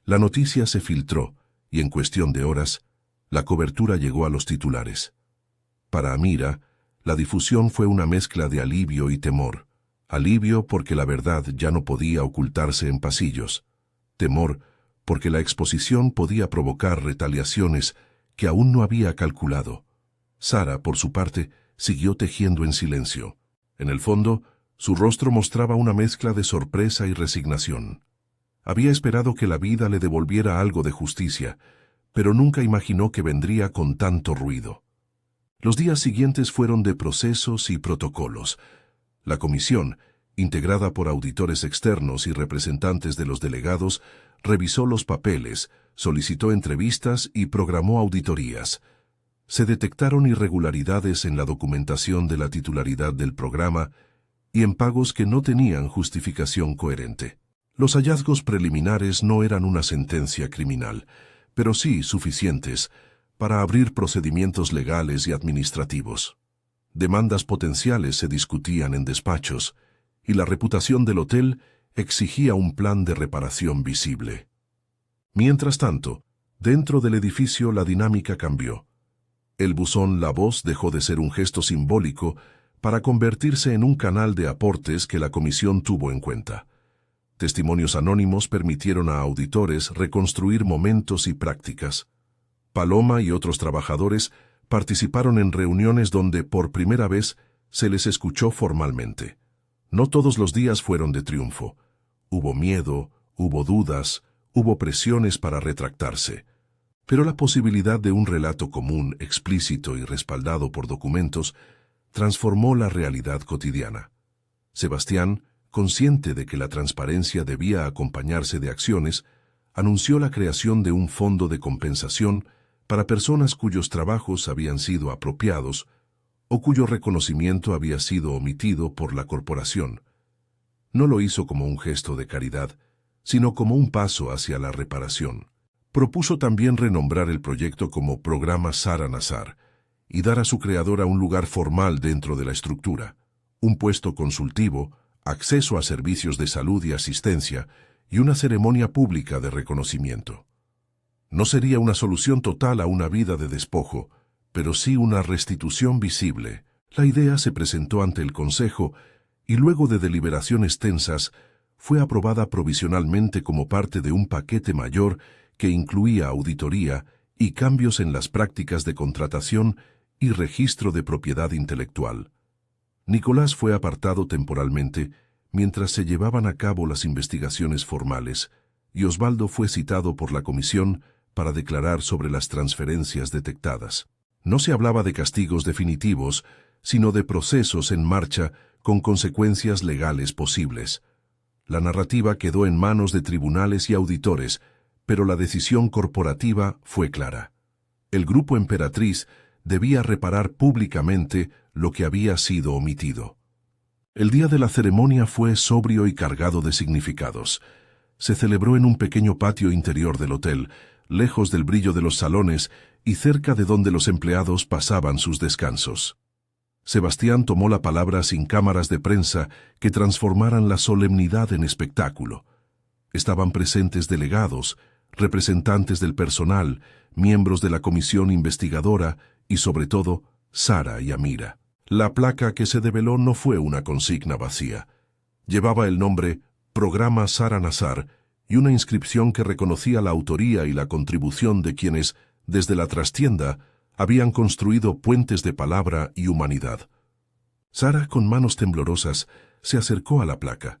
La noticia se filtró, y en cuestión de horas, la cobertura llegó a los titulares. Para Amira, la difusión fue una mezcla de alivio y temor. Alivio porque la verdad ya no podía ocultarse en pasillos. Temor porque la exposición podía provocar retaliaciones que aún no había calculado. Sara, por su parte, siguió tejiendo en silencio. En el fondo, su rostro mostraba una mezcla de sorpresa y resignación. Había esperado que la vida le devolviera algo de justicia, pero nunca imaginó que vendría con tanto ruido. Los días siguientes fueron de procesos y protocolos. La comisión, integrada por auditores externos y representantes de los delegados, revisó los papeles, solicitó entrevistas y programó auditorías. Se detectaron irregularidades en la documentación de la titularidad del programa y en pagos que no tenían justificación coherente. Los hallazgos preliminares no eran una sentencia criminal, pero sí suficientes para abrir procedimientos legales y administrativos. Demandas potenciales se discutían en despachos, y la reputación del hotel exigía un plan de reparación visible. Mientras tanto, dentro del edificio la dinámica cambió. El buzón La Voz dejó de ser un gesto simbólico para convertirse en un canal de aportes que la comisión tuvo en cuenta. Testimonios anónimos permitieron a auditores reconstruir momentos y prácticas. Paloma y otros trabajadores participaron en reuniones donde por primera vez se les escuchó formalmente. No todos los días fueron de triunfo. Hubo miedo, hubo dudas, hubo presiones para retractarse. Pero la posibilidad de un relato común, explícito y respaldado por documentos, transformó la realidad cotidiana. Sebastián, consciente de que la transparencia debía acompañarse de acciones, anunció la creación de un fondo de compensación para personas cuyos trabajos habían sido apropiados o cuyo reconocimiento había sido omitido por la corporación. No lo hizo como un gesto de caridad, sino como un paso hacia la reparación. Propuso también renombrar el proyecto como Programa Sara Nazar y dar a su creadora un lugar formal dentro de la estructura, un puesto consultivo, acceso a servicios de salud y asistencia y una ceremonia pública de reconocimiento. No sería una solución total a una vida de despojo, pero sí una restitución visible. La idea se presentó ante el Consejo y luego de deliberaciones tensas fue aprobada provisionalmente como parte de un paquete mayor que incluía auditoría y cambios en las prácticas de contratación y registro de propiedad intelectual. Nicolás fue apartado temporalmente mientras se llevaban a cabo las investigaciones formales, y Osvaldo fue citado por la comisión para declarar sobre las transferencias detectadas. No se hablaba de castigos definitivos, sino de procesos en marcha con consecuencias legales posibles. La narrativa quedó en manos de tribunales y auditores, pero la decisión corporativa fue clara. El Grupo Emperatriz debía reparar públicamente lo que había sido omitido. El día de la ceremonia fue sobrio y cargado de significados. Se celebró en un pequeño patio interior del hotel, lejos del brillo de los salones y cerca de donde los empleados pasaban sus descansos. Sebastián tomó la palabra sin cámaras de prensa que transformaran la solemnidad en espectáculo. Estaban presentes delegados, representantes del personal, miembros de la comisión investigadora y, sobre todo, Sara y Amira. La placa que se develó no fue una consigna vacía. Llevaba el nombre Programa Sara Nazar y una inscripción que reconocía la autoría y la contribución de quienes, desde la trastienda, habían construido puentes de palabra y humanidad. Sara, con manos temblorosas, se acercó a la placa.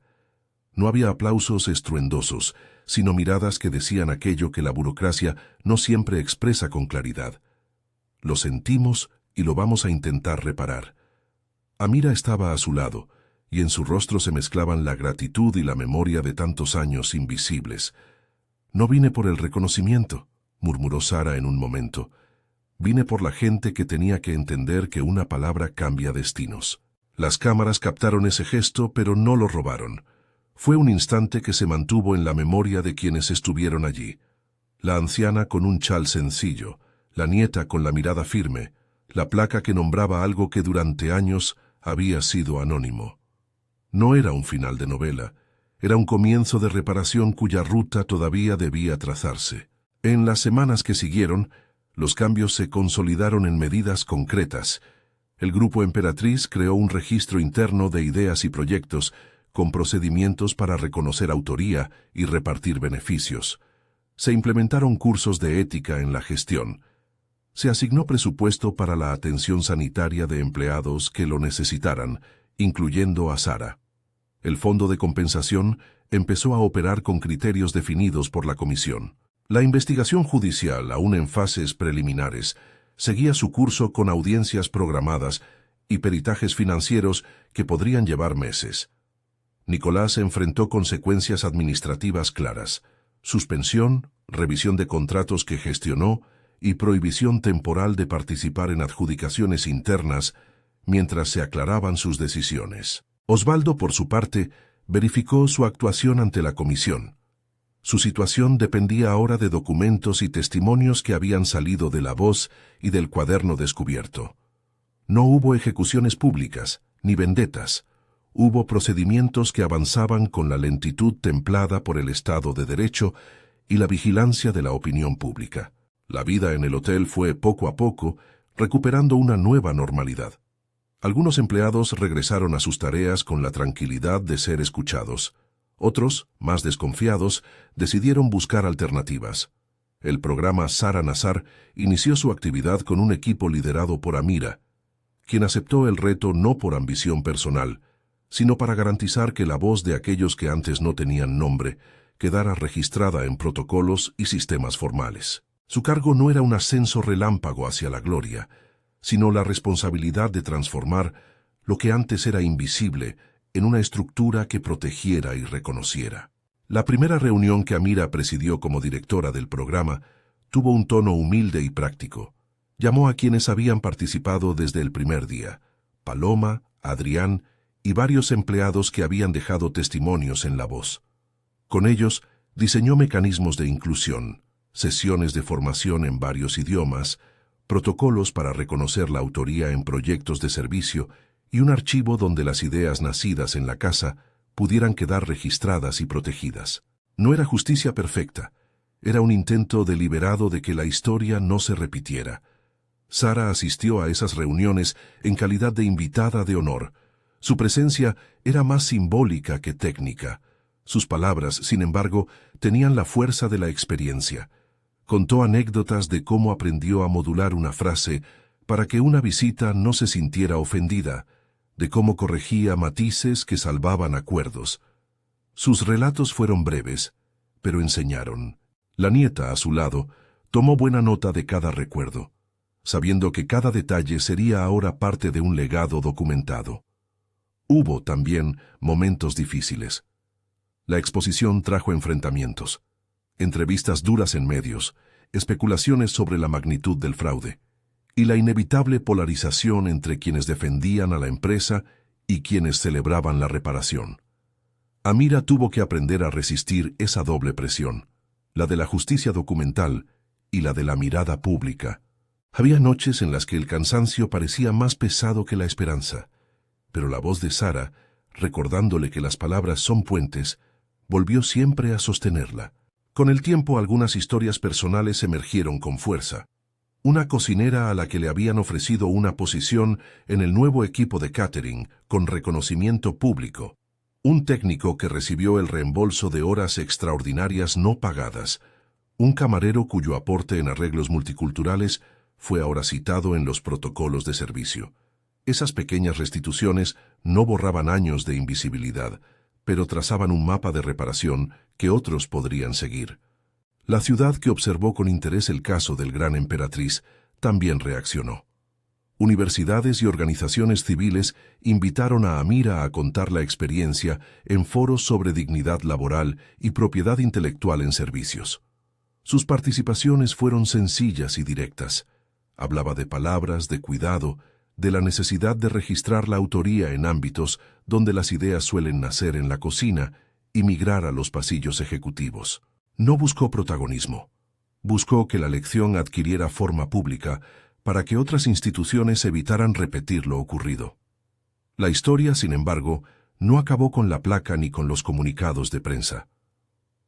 No había aplausos estruendosos, sino miradas que decían aquello que la burocracia no siempre expresa con claridad. Lo sentimos y lo vamos a intentar reparar. Amira estaba a su lado, y en su rostro se mezclaban la gratitud y la memoria de tantos años invisibles. «No vine por el reconocimiento», murmuró Sara en un momento. «Vine por la gente que tenía que entender que una palabra cambia destinos». Las cámaras captaron ese gesto, pero no lo robaron. Fue un instante que se mantuvo en la memoria de quienes estuvieron allí. La anciana con un chal sencillo, la nieta con la mirada firme, la placa que nombraba algo que durante años había sido anónimo. No era un final de novela, era un comienzo de reparación cuya ruta todavía debía trazarse. En las semanas que siguieron, los cambios se consolidaron en medidas concretas. El Grupo Emperatriz creó un registro interno de ideas y proyectos, con procedimientos para reconocer autoría y repartir beneficios. Se implementaron cursos de ética en la gestión. Se asignó presupuesto para la atención sanitaria de empleados que lo necesitaran, incluyendo a Sara. El fondo de compensación empezó a operar con criterios definidos por la comisión. La investigación judicial, aún en fases preliminares, seguía su curso con audiencias programadas y peritajes financieros que podrían llevar meses. Nicolás enfrentó consecuencias administrativas claras: suspensión, revisión de contratos que gestionó y prohibición temporal de participar en adjudicaciones internas mientras se aclaraban sus decisiones. Osvaldo, por su parte, verificó su actuación ante la comisión. Su situación dependía ahora de documentos y testimonios que habían salido de La Voz y del Cuaderno Descubierto. No hubo ejecuciones públicas, ni vendetas. Hubo procedimientos que avanzaban con la lentitud templada por el Estado de Derecho y la vigilancia de la opinión pública. La vida en el hotel fue, poco a poco, recuperando una nueva normalidad. Algunos empleados regresaron a sus tareas con la tranquilidad de ser escuchados. Otros, más desconfiados, decidieron buscar alternativas. El programa Sara Nazar inició su actividad con un equipo liderado por Amira, quien aceptó el reto no por ambición personal, sino para garantizar que la voz de aquellos que antes no tenían nombre quedara registrada en protocolos y sistemas formales. Su cargo no era un ascenso relámpago hacia la gloria, sino la responsabilidad de transformar lo que antes era invisible en una estructura que protegiera y reconociera. La primera reunión que Amira presidió como directora del programa tuvo un tono humilde y práctico. Llamó a quienes habían participado desde el primer día: Paloma, Adrián y varios empleados que habían dejado testimonios en La Voz. Con ellos, diseñó mecanismos de inclusión, sesiones de formación en varios idiomas, protocolos para reconocer la autoría en proyectos de servicio y un archivo donde las ideas nacidas en la casa pudieran quedar registradas y protegidas. No era justicia perfecta, era un intento deliberado de que la historia no se repitiera. Sara asistió a esas reuniones en calidad de invitada de honor. Su presencia era más simbólica que técnica. Sus palabras, sin embargo, tenían la fuerza de la experiencia. Contó anécdotas de cómo aprendió a modular una frase para que una visita no se sintiera ofendida, de cómo corregía matices que salvaban acuerdos. Sus relatos fueron breves, pero enseñaron. La nieta, a su lado, tomó buena nota de cada recuerdo, sabiendo que cada detalle sería ahora parte de un legado documentado. Hubo también momentos difíciles. La exposición trajo enfrentamientos, entrevistas duras en medios, especulaciones sobre la magnitud del fraude, y la inevitable polarización entre quienes defendían a la empresa y quienes celebraban la reparación. Amira tuvo que aprender a resistir esa doble presión, la de la justicia documental y la de la mirada pública. Había noches en las que el cansancio parecía más pesado que la esperanza, pero la voz de Sara, recordándole que las palabras son puentes, volvió siempre a sostenerla. Con el tiempo, algunas historias personales emergieron con fuerza. Una cocinera a la que le habían ofrecido una posición en el nuevo equipo de catering con reconocimiento público. Un técnico que recibió el reembolso de horas extraordinarias no pagadas. Un camarero cuyo aporte en arreglos multiculturales fue ahora citado en los protocolos de servicio. Esas pequeñas restituciones no borraban años de invisibilidad, pero trazaban un mapa de reparación que otros podrían seguir. La ciudad, que observó con interés el caso del Gran Emperatriz, también reaccionó. Universidades y organizaciones civiles invitaron a Amira a contar la experiencia en foros sobre dignidad laboral y propiedad intelectual en servicios. Sus participaciones fueron sencillas y directas. Hablaba de palabras, de cuidado, de la necesidad de registrar la autoría en ámbitos donde las ideas suelen nacer en la cocina y migrar a los pasillos ejecutivos. No buscó protagonismo. Buscó que la lección adquiriera forma pública para que otras instituciones evitaran repetir lo ocurrido. La historia, sin embargo, no acabó con la placa ni con los comunicados de prensa.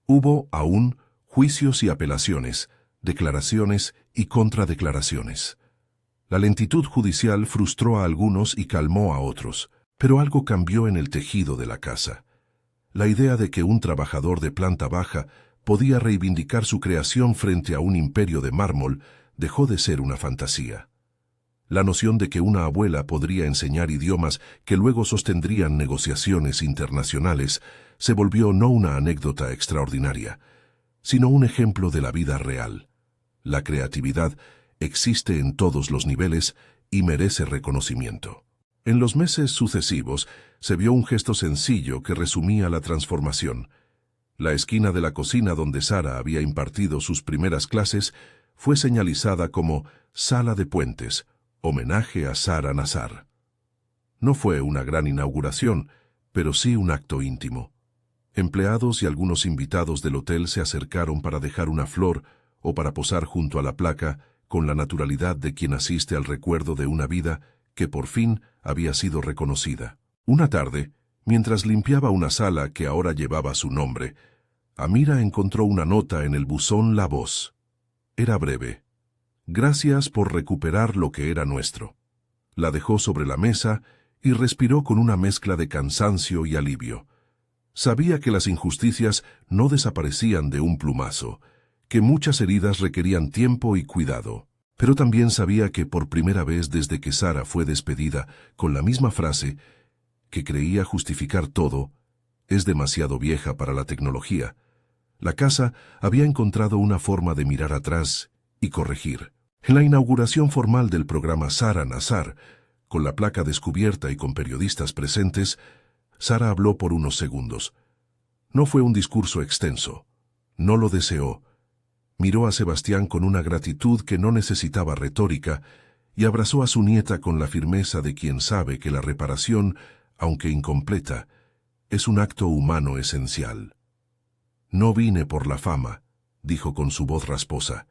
Hubo, aún, juicios y apelaciones, declaraciones y contradeclaraciones. La lentitud judicial frustró a algunos y calmó a otros, pero algo cambió en el tejido de la casa. La idea de que un trabajador de planta baja podía reivindicar su creación frente a un imperio de mármol dejó de ser una fantasía. La noción de que una abuela podría enseñar idiomas que luego sostendrían negociaciones internacionales se volvió no una anécdota extraordinaria, sino un ejemplo de la vida real. La creatividad existe en todos los niveles y merece reconocimiento. En los meses sucesivos se vio un gesto sencillo que resumía la transformación. La esquina de la cocina donde Sara había impartido sus primeras clases fue señalizada como Sala de Puentes, homenaje a Sara Nazar. No fue una gran inauguración, pero sí un acto íntimo. Empleados y algunos invitados del hotel se acercaron para dejar una flor o para posar junto a la placa con la naturalidad de quien asiste al recuerdo de una vida que por fin había sido reconocida. Una tarde, mientras limpiaba una sala que ahora llevaba su nombre, Amira encontró una nota en el buzón La Voz. Era breve. Gracias por recuperar lo que era nuestro. La dejó sobre la mesa y respiró con una mezcla de cansancio y alivio. Sabía que las injusticias no desaparecían de un plumazo, que muchas heridas requerían tiempo y cuidado. Pero también sabía que por primera vez desde que Sara fue despedida con la misma frase, que creía justificar todo, es demasiado vieja para la tecnología, la casa había encontrado una forma de mirar atrás y corregir. En la inauguración formal del programa Sara Nazar, con la placa descubierta y con periodistas presentes, Sara habló por unos segundos. No fue un discurso extenso. No lo deseó. Miró a Sebastián con una gratitud que no necesitaba retórica y abrazó a su nieta con la firmeza de quien sabe que la reparación, aunque incompleta, es un acto humano esencial. «No vine por la fama», dijo con su voz rasposa.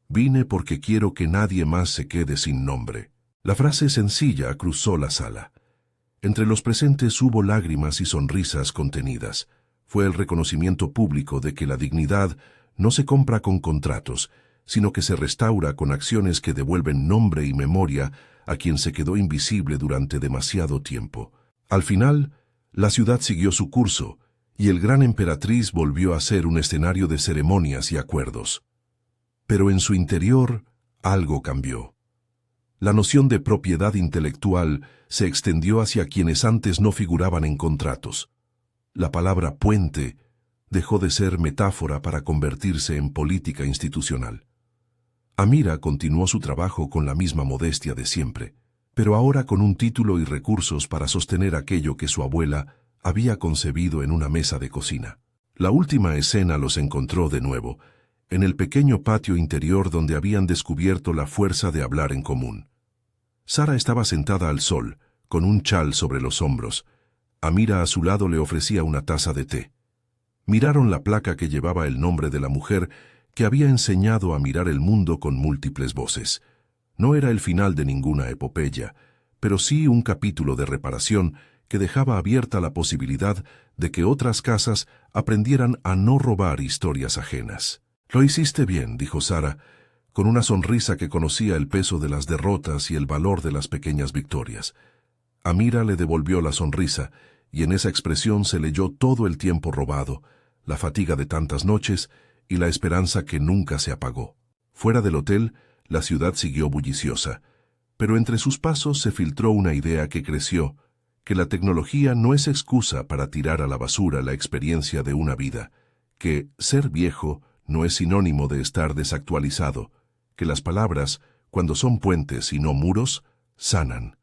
«Vine porque quiero que nadie más se quede sin nombre». La frase sencilla cruzó la sala. Entre los presentes hubo lágrimas y sonrisas contenidas. Fue el reconocimiento público de que la dignidad no se compra con contratos, sino que se restaura con acciones que devuelven nombre y memoria a quien se quedó invisible durante demasiado tiempo. Al final, la ciudad siguió su curso, y el Gran Emperatriz volvió a ser un escenario de ceremonias y acuerdos. Pero en su interior, algo cambió. La noción de propiedad intelectual se extendió hacia quienes antes no figuraban en contratos. La palabra puente dejó de ser metáfora para convertirse en política institucional. Amira continuó su trabajo con la misma modestia de siempre, pero ahora con un título y recursos para sostener aquello que su abuela había concebido en una mesa de cocina. La última escena los encontró de nuevo, en el pequeño patio interior donde habían descubierto la fuerza de hablar en común. Sara estaba sentada al sol, con un chal sobre los hombros. Amira a su lado le ofrecía una taza de té. Miraron la placa que llevaba el nombre de la mujer que había enseñado a mirar el mundo con múltiples voces. No era el final de ninguna epopeya, pero sí un capítulo de reparación que dejaba abierta la posibilidad de que otras casas aprendieran a no robar historias ajenas. «Lo hiciste bien», dijo Sara, con una sonrisa que conocía el peso de las derrotas y el valor de las pequeñas victorias. Amira le devolvió la sonrisa, y en esa expresión se leyó todo el tiempo robado, la fatiga de tantas noches y la esperanza que nunca se apagó. Fuera del hotel, la ciudad siguió bulliciosa, pero entre sus pasos se filtró una idea que creció, que la tecnología no es excusa para tirar a la basura la experiencia de una vida, que ser viejo no es sinónimo de estar desactualizado, que las palabras, cuando son puentes y no muros, sanan.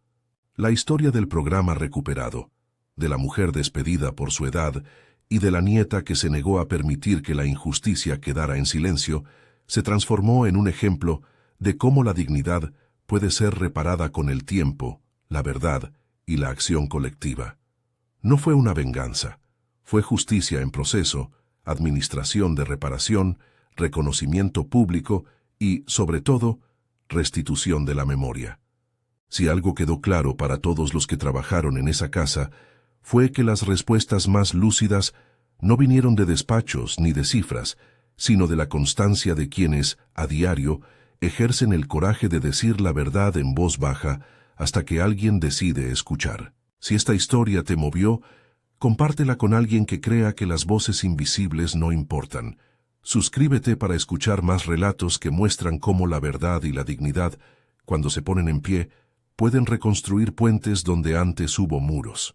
La historia del programa recuperado, de la mujer despedida por su edad y de la nieta que se negó a permitir que la injusticia quedara en silencio, se transformó en un ejemplo de cómo la dignidad puede ser reparada con el tiempo, la verdad y la acción colectiva. No fue una venganza, fue justicia en proceso, administración de reparación, reconocimiento público y, sobre todo, restitución de la memoria. Si algo quedó claro para todos los que trabajaron en esa casa, fue que las respuestas más lúcidas no vinieron de despachos ni de cifras, sino de la constancia de quienes, a diario, ejercen el coraje de decir la verdad en voz baja hasta que alguien decide escuchar. Si esta historia te movió, compártela con alguien que crea que las voces invisibles no importan. Suscríbete para escuchar más relatos que muestran cómo la verdad y la dignidad, cuando se ponen en pie, pueden reconstruir puentes donde antes hubo muros.